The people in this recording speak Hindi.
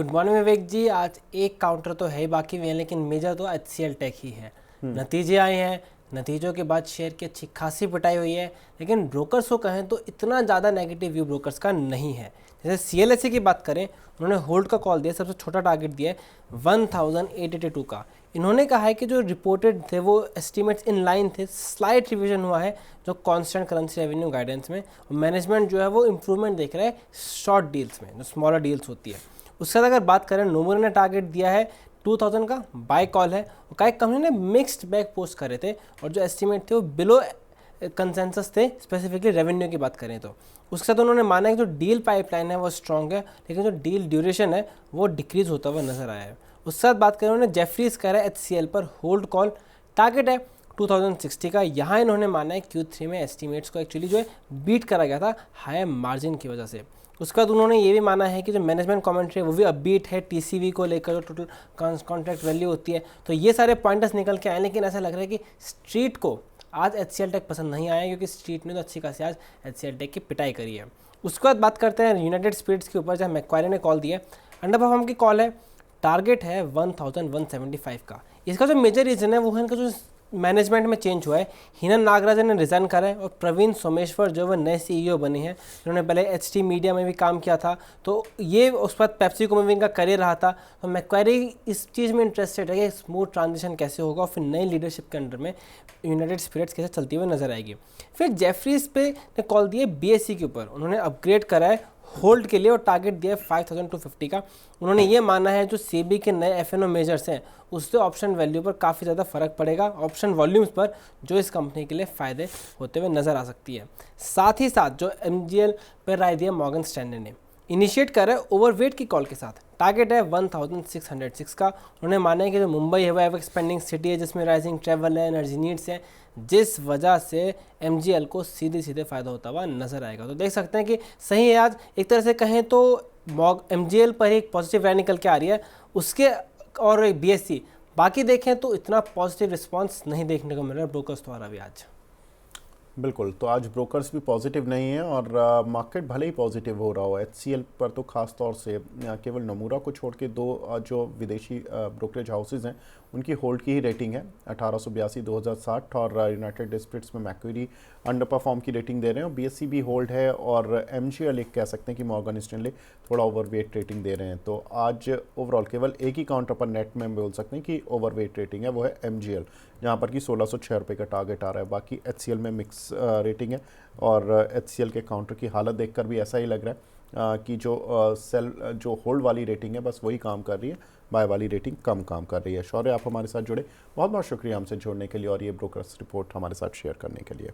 गुड मॉर्निंग विवेक जी। आज एक काउंटर तो है ही बाकी में, लेकिन मेजर तो HCL टेक ही है। नतीजे आए हैं, नतीजों के बाद शेयर की अच्छी खासी पिटाई हुई है, लेकिन ब्रोकर्स को कहें तो इतना ज़्यादा नेगेटिव व्यू ब्रोकर्स का नहीं है। जैसे CLSA की बात करें, उन्होंने होल्ड का कॉल दिया, सबसे छोटा टारगेट दिया है 1882 का। इन्होंने कहा है कि जो रिपोर्टेड थे वो एस्टिमेट्स इन लाइन थे, स्लाइट रिवीजन हुआ है जो कांस्टेंट करेंसी रेवेन्यू गाइडेंस में। मैनेजमेंट जो है वो इम्प्रूवमेंट देख रहा है शॉर्ट डील्स में, जो स्मॉलर डील्स होती है। उसके बाद अगर बात करें, नोमुरा ने टारगेट दिया है 2000 का, बाय कॉल है। कई कंपनी ने मिक्स्ड बैग पोस्ट करे थे और जो एस्टिमेट थे वो बिलो कंसेंसस थे, स्पेसिफिकली रेवेन्यू की बात करें तो। उसके साथ उन्होंने माना है कि जो डील पाइपलाइन है वो स्ट्रॉन्ग है, लेकिन जो डील ड्यूरेशन है वो डिक्रीज होता हुआ नजर आया है। उसके साथ बात करें, उन्होंने जेफरीज कह रहा है HCL पर होल्ड कॉल, टारगेट है 2060 का। यहाँ इन्होंने माना है Q3 में एस्टिमेट्स को एक्चुअली जो है बीट करा गया था हायर मार्जिन की वजह से। उसके बाद उन्होंने ये भी माना है कि जो मैनेजमेंट कमेंट्री है वो भी अपबीट है, TCV को लेकर जो टोटल कॉन्ट्रैक्ट वैल्यू होती है। तो ये सारे पॉइंटर्स निकल के आए, लेकिन ऐसा लग रहा है कि स्ट्रीट को आज HCL टेक पसंद नहीं आया, क्योंकि स्ट्रीट ने तो अच्छी खासी आज HCL टेक की पिटाई करी है। उसके बाद बात करते हैं यूनाइटेड स्पिरिट्स के ऊपर, जहाँ मैक्वायरी ने कॉल दिया, अंडर परफॉर्म की कॉल है, टारगेट है 1175 का। इसका जो मेजर रीज़न है वो है इनका जो मैनेजमेंट में चेंज हुआ है। हिनन नागराजन ने रिज़ाइन करा है और प्रवीण सोमेश्वर जो वह नए CEO बने हैं, जिन्होंने पहले HT मीडिया में भी काम किया था। तो ये उस बाद पेप्सिको में भी इनका करियर रहा था। तो मैक्वायरी इस चीज़ में इंटरेस्टेड है कि स्मूथ ट्रांजिशन कैसे होगा और फिर नई लीडरशिप के अंडर में यूनाइटेड स्पिरिट्स कैसे चलती हुई नजर आएगी। फिर जेफरीज पे ने कॉल दिए BSE के ऊपर, उन्होंने अपग्रेड करा है होल्ड के लिए और टारगेट दिया है 5250 का। उन्होंने ये माना है जो SEBI के नए FNO मेजर्स हैं उससे ऑप्शन वैल्यू पर काफ़ी ज़्यादा फर्क पड़ेगा, ऑप्शन वॉल्यूम्स पर, जो इस कंपनी के लिए फ़ायदे होते हुए नज़र आ सकती है। साथ ही साथ जो MGL पर राय दिया मॉर्गन स्टैनले ने, इनिशिएट कर रहा है ओवरवेट की कॉल के साथ, टारगेट है 1606 का। उन्होंने माना है कि जो मुंबई है वो एक्सपेंडिंग सिटी है, जिसमें राइजिंग ट्रैवल है, एनर्जी नीड्स है, जिस वजह से MGL को सीधे सीधे फ़ायदा होता हुआ नजर आएगा। तो देख सकते हैं कि सही है, आज एक तरह से कहें तो MGL पर एक पॉजिटिव राय निकल के आ रही है, उसके और BSE बाकी देखें तो इतना पॉजिटिव रिस्पांस नहीं देखने को मिल रहा है ब्रोकर्स द्वारा भी आज। बिल्कुल, तो आज ब्रोकर्स भी पॉजिटिव नहीं है और मार्केट भले ही पॉजिटिव हो रहा हो। HCL पर तो खास तौर से केवल नमूरा को छोड़ के दो जो विदेशी ब्रोकरेज हाउसेज हैं उनकी होल्ड की ही रेटिंग है 1882 2060, और यूनाइटेड स्पिरिट्स में मैक्वेरी अंडर परफॉर्म की रेटिंग दे रहे हैं और BSE भी होल्ड है, और MGL एक कह सकते हैं कि मॉर्गन स्टैनले थोड़ा ओवरवेट रेटिंग दे रहे हैं। तो आज ओवरऑल केवल एक ही काउंटर पर नेट में बोल सकते हैं कि ओवरवेट रेटिंग है, वो है MGL, जहाँ पर कि 1606 रुपये का टारगेट आ रहा है। बाकी HCL में मिक्स रेटिंग है और HCL के काउंटर की हालत देखकर भी ऐसा ही लग रहा है कि जो होल्ड वाली रेटिंग है बस वही काम कर रही है, बाय वाली रेटिंग कम काम कर रही है। शौर्य, आप हमारे साथ जुड़े, बहुत बहुत शुक्रिया हमसे जुड़ने के लिए और ये ब्रोकर्स रिपोर्ट हमारे साथ शेयर करने के लिए।